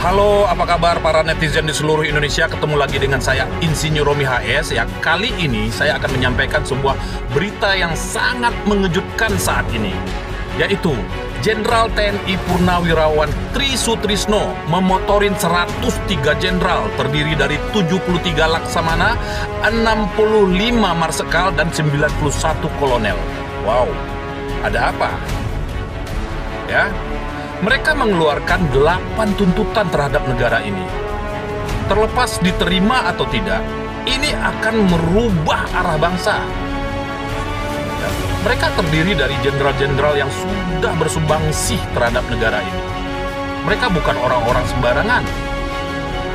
Halo, apa kabar para netizen di seluruh Indonesia? Ketemu lagi dengan saya, Insinyur Romi HS. Ya, kali ini saya akan menyampaikan sebuah berita yang sangat mengejutkan saat ini, yaitu Jenderal TNI Purnawirawan Tri Sutrisno memotorin 103 jenderal terdiri dari 73 laksamana, 65 marsekal, dan 91 kolonel. Wow, ada apa? Ya, mereka mengeluarkan 8 tuntutan terhadap negara ini. Terlepas diterima atau tidak, ini akan merubah arah bangsa. Ya, mereka terdiri dari jenderal-jenderal yang sudah bersumbangsi terhadap negara ini. Mereka bukan orang-orang sembarangan.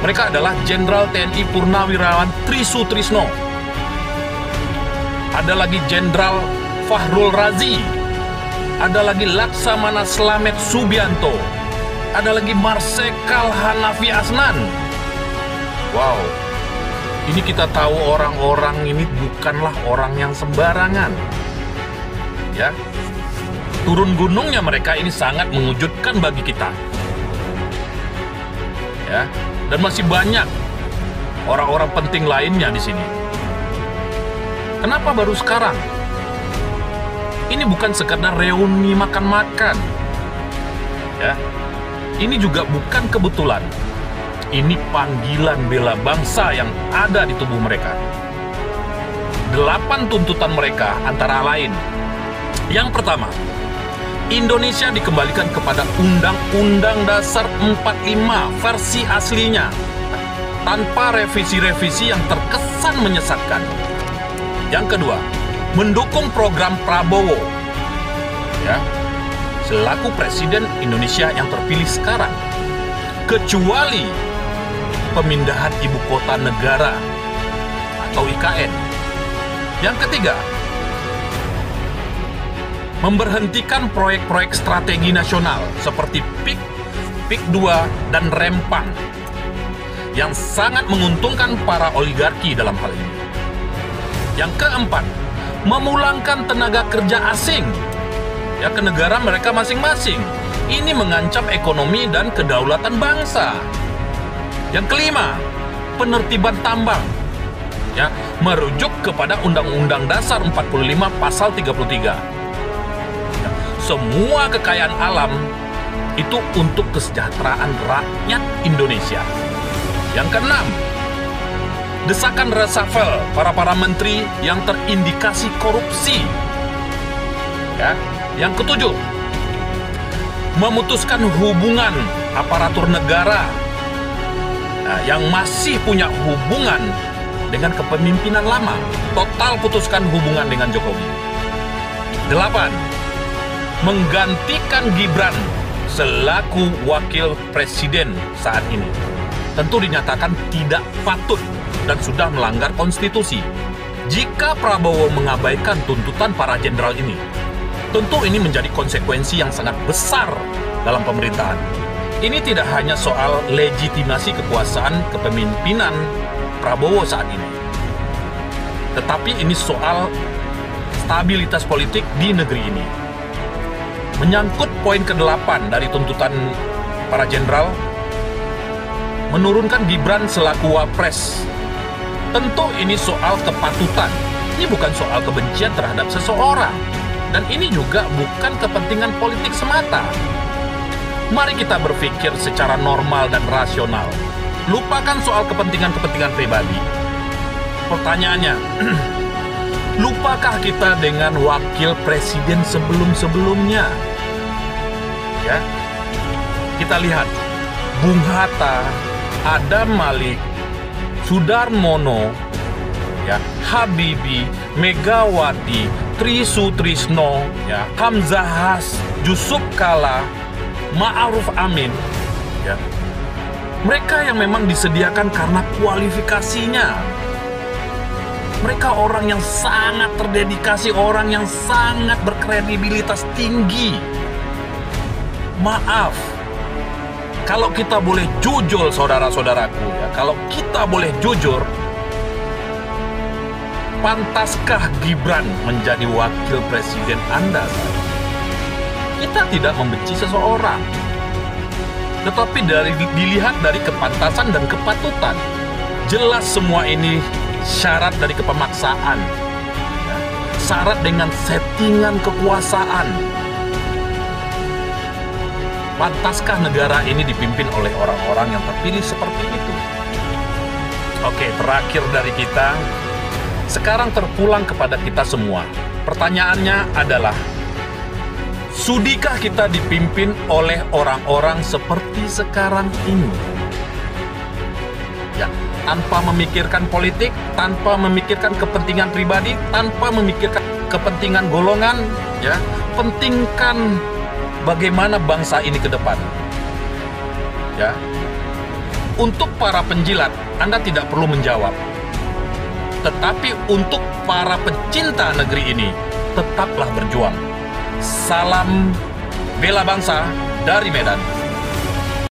Mereka adalah Jenderal TNI Purnawirawan Tri Sutrisno. Ada lagi Jenderal Fahrul Razi. Ada lagi Laksamana Slamet Subianto. Ada lagi Marsekal Hanafi Asnan. Wow, ini kita tahu orang-orang ini bukanlah orang yang sembarangan. Ya, turun gunungnya mereka ini sangat mengejutkan bagi kita. Ya, dan masih banyak orang-orang penting lainnya di sini. Kenapa baru sekarang? Ini bukan sekadar reuni makan-makan. Ya. Ini juga bukan kebetulan. Ini panggilan bela bangsa yang ada di tubuh mereka. 8 tuntutan mereka antara lain. Yang pertama, Indonesia dikembalikan kepada Undang-Undang Dasar 45 versi aslinya, tanpa revisi-revisi yang terkesan menyesatkan. Yang kedua, mendukung program Prabowo, ya, selaku Presiden Indonesia yang terpilih sekarang, kecuali pemindahan ibu kota negara atau IKN. Yang ketiga, memberhentikan proyek-proyek strategi nasional seperti PIK 2 dan Rempang yang sangat menguntungkan para oligarki dalam hal ini. Yang keempat, memulangkan tenaga kerja asing ya ke negara mereka masing-masing. Ini mengancam ekonomi dan kedaulatan bangsa. Yang kelima, penertiban tambang ya, merujuk kepada Undang-Undang Dasar 45 pasal 33. Ya, semua kekayaan alam itu untuk kesejahteraan rakyat Indonesia. Yang keenam, desakan reshuffle para menteri yang terindikasi korupsi. Ya. Yang ketujuh, memutuskan hubungan aparatur negara yang masih punya hubungan dengan kepemimpinan lama. Total putuskan hubungan dengan Jokowi. 8. Menggantikan Gibran selaku wakil presiden saat ini. Tentu dinyatakan tidak patut dan sudah melanggar konstitusi. Jika Prabowo mengabaikan tuntutan para jenderal ini, tentu ini menjadi konsekuensi yang sangat besar dalam pemerintahan. Ini tidak hanya soal legitimasi kekuasaan kepemimpinan Prabowo saat ini, tetapi ini soal stabilitas politik di negeri ini. Menyangkut poin ke-8 dari tuntutan para jenderal, menurunkan Gibran selaku wapres. Tentu ini soal kepatutan. Ini bukan soal kebencian terhadap seseorang. Dan ini juga bukan kepentingan politik semata. Mari kita berpikir secara normal dan rasional. Lupakan soal kepentingan-kepentingan pribadi. Pertanyaannya, lupakah kita dengan wakil presiden sebelum-sebelumnya? Ya. Kita lihat Bung Hatta, Adam Malik, Sudarmono, ya, Habibie, Megawati, Tri Sutrisno, ya, Hamzahas, Yusuf Kala, Ma'ruf Amin, ya. Mereka yang memang disediakan karena kualifikasinya. Mereka orang yang sangat terdedikasi, orang yang sangat berkredibilitas tinggi. Maaf, kalau kita boleh jujur, saudara-saudaraku, ya, kalau kita boleh jujur, pantaskah Gibran menjadi wakil presiden Anda? Kita tidak membenci seseorang. tetapi dilihat dari kepantasan dan kepatutan. Jelas semua ini syarat dari kepemaksaan, ya. Syarat dengan settingan kekuasaan. Pantaskah negara ini dipimpin oleh orang-orang yang terpilih seperti itu? Oke, terakhir dari kita. Sekarang terpulang kepada kita semua. Pertanyaannya adalah, sudikah kita dipimpin oleh orang-orang seperti sekarang ini? Ya, tanpa memikirkan politik, tanpa memikirkan kepentingan pribadi, tanpa memikirkan kepentingan golongan, ya, pentingkan bagaimana bangsa ini ke depan. Ya. Untuk para penjilat, Anda tidak perlu menjawab. Tetapi untuk para pecinta negeri ini, tetaplah berjuang. Salam bela bangsa dari Medan.